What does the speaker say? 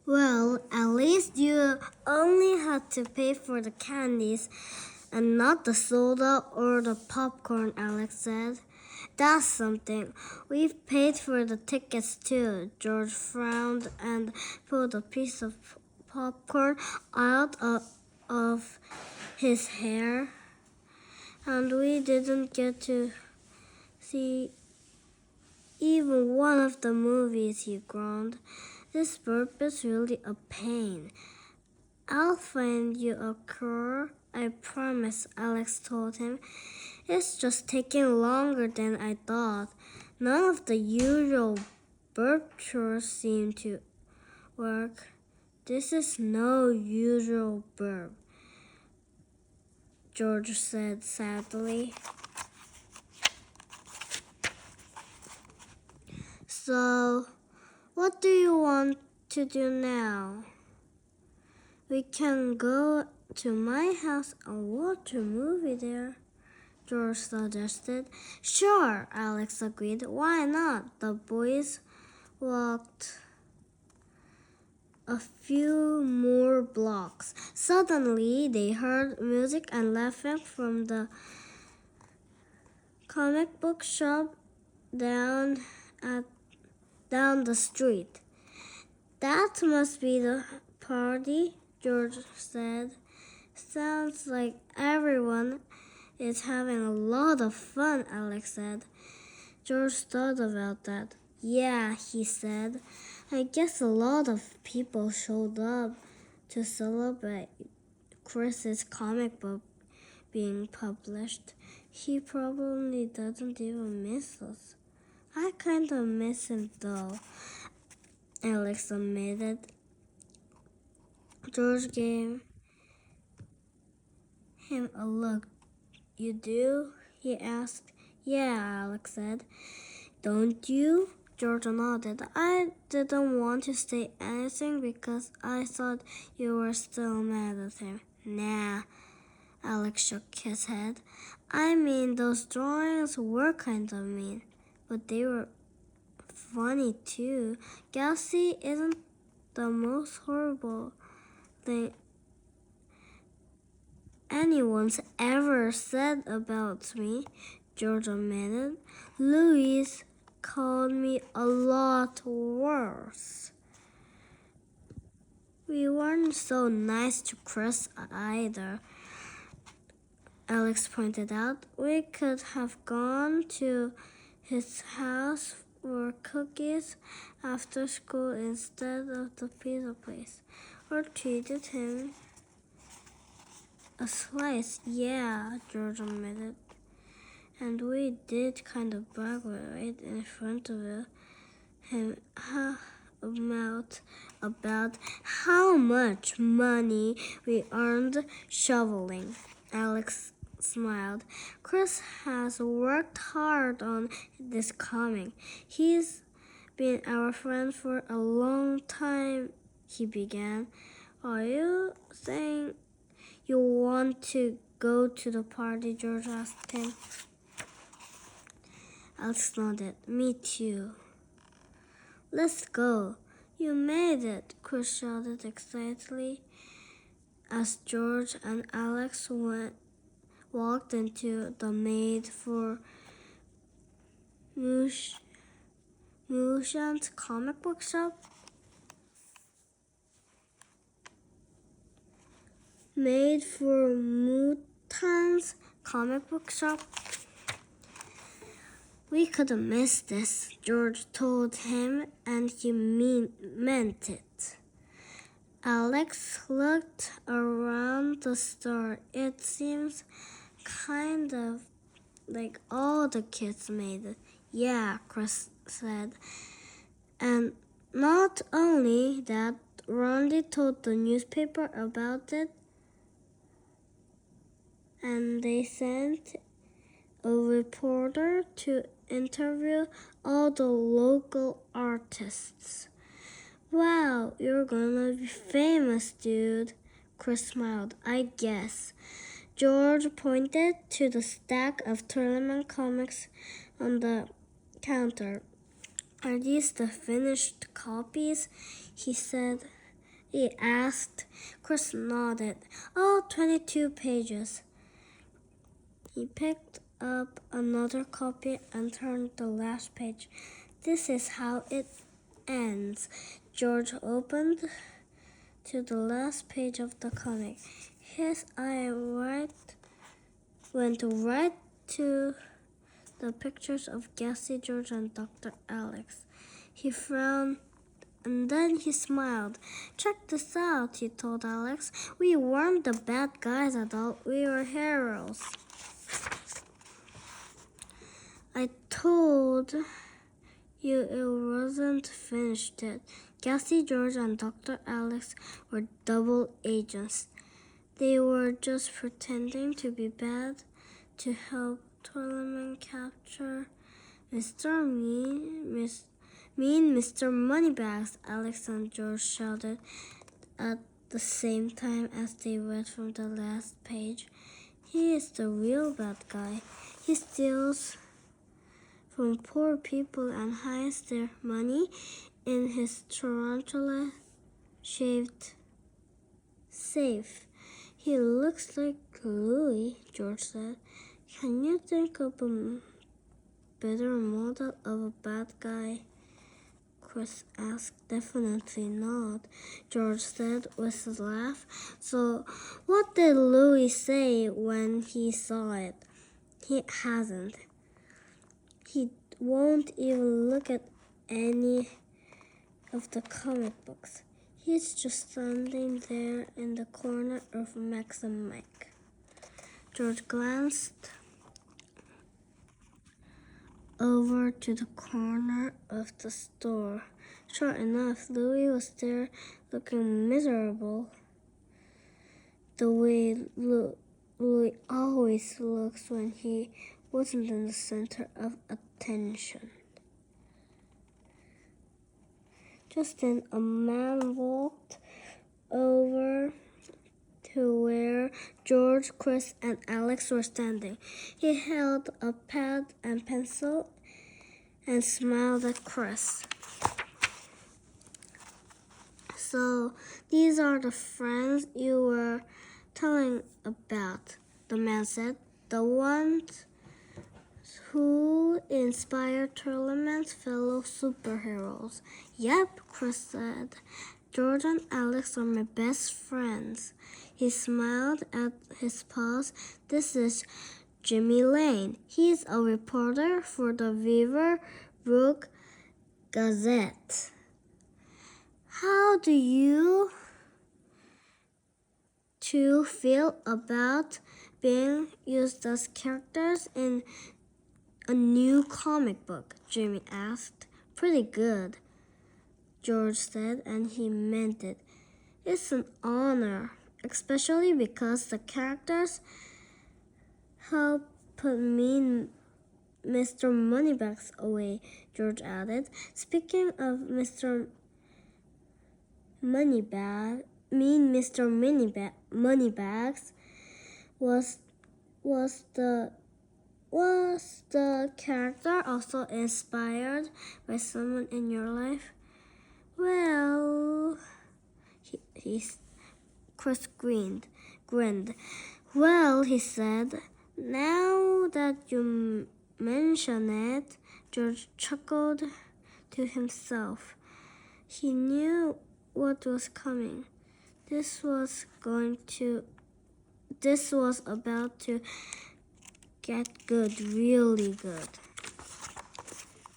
Well, at least you only had to pay for the candies and not the soda or the popcorn, Alex said. That's something. We've paid for the tickets too. George frowned and pulled a piece of popcorn out of his hair. And we didn't get to see even one of the movies, he groaned. This burp is really a pain. I'll find you a cure, I promise, Alex told him. It's just taking longer than I thought. None of the usual burp cures seem to work. This is no usual burp, George said sadly. So, what do you want to do now? We can go to my house and watch a movie there, George suggested. Sure, Alex agreed. Why not? The boys walked a few more blocks. Suddenly, they heard music and laughing from the comic book shop down the street. That must be the party, George said. Sounds like everyone is having a lot of fun, Alex said. George thought about that. Yeah, he said. I guess a lot of people showed up to celebrate Chris's comic book being published. He probably doesn't even miss us. I kind of miss him though, Alex admitted. George gave him a look. You do? He asked. Yeah, Alex said. Don't you? George nodded. I didn't want to say anything because I thought you were still mad at him. Nah, Alex shook his head. I mean, those drawings were kind of mean, but they were funny too. Galaxy isn't the most horrible thing anyone's ever said about me, George admitted. Louise called me a lot worse. We weren't so nice to Chris either, Alex pointed out. We could have gone to his house for cookies after school instead of the pizza place, or treated him a slice. Yeah, George admitted. And we did kind of brag right in front of him about how much money we earned shoveling. Alex smiled. Chris has worked hard on this comic. He's been our friend for a long time, he began. Are you saying you want to go to the party? George asked him. Alex nodded. Me too. Let's go. You made it, Chris shouted excitedly as George and Alex walked into the made-for-Mutants comic book shop. Made-for-Mutants comic book shop. We couldn't miss this, George told him, and he meant it. Alex looked around the store. It seems kind of like all the kids made it. Yeah, Chris said. And not only that, Randy told the newspaper about it, and they sent a reporter to interview all the local artists. Wow, you're gonna be famous, dude. Chris smiled. I guess. George pointed to the stack of Toiletman comics on the counter. Are these the finished copies? He said. he asked. Chris nodded. All 22 pages. He picked up another copy and turned the last page. This is how it ends. George opened to the last page of the comic. His eye went right to the pictures of Gassy George and Dr. Alex. He frowned and then he smiled. Check this out, he told Alex. We weren't the bad guys at all. We were heroes. I told you it wasn't finished yet. Gassy George and Dr. Alex were double agents. They were just pretending to be bad to help Toiletman capture Mr. Mean Mr. Moneybags, Alex and George shouted at the same time as they read from the last page. He is the real bad guy. He steals from poor people and hides their money in his tarantula-shaped safe. He looks like Louis, George said. Can you think of a better model of a bad guy? Chris asked. Definitely not, George said with a laugh. So what did Louis say when he saw it? He hasn't. He won't even look at any of the comic books. He's just standing there in the corner of Max and Mike. George glanced over to the corner of the store. Sure enough, Louis was there looking miserable, the way Louis always looks when he wasn't in the center of attention. Just then, a man walked over to where George, Chris, and Alex were standing. He held a pad and pencil and smiled at Chris. So, these are the friends you were telling about, the man said. The ones who inspired Toiletman's fellow superheroes. Yep, Chris said. George and Alex are my best friends. He smiled at his pals. This is Jimmy Lane. He's a reporter for the Beaver Brook Gazette. How do you two feel about being used as characters in a new comic book? Jimmy asked. Pretty good, George said, and he meant it. It's an honor, especially because the characters help put Mean Mr. Moneybags away, George added. Speaking of Mr. Mean Mr. Moneybags, was the character also inspired by someone in your life? Well, Chris grinned. Well, he said, now that you mention it, George chuckled to himself. He knew what was coming. This was about to get good, really good.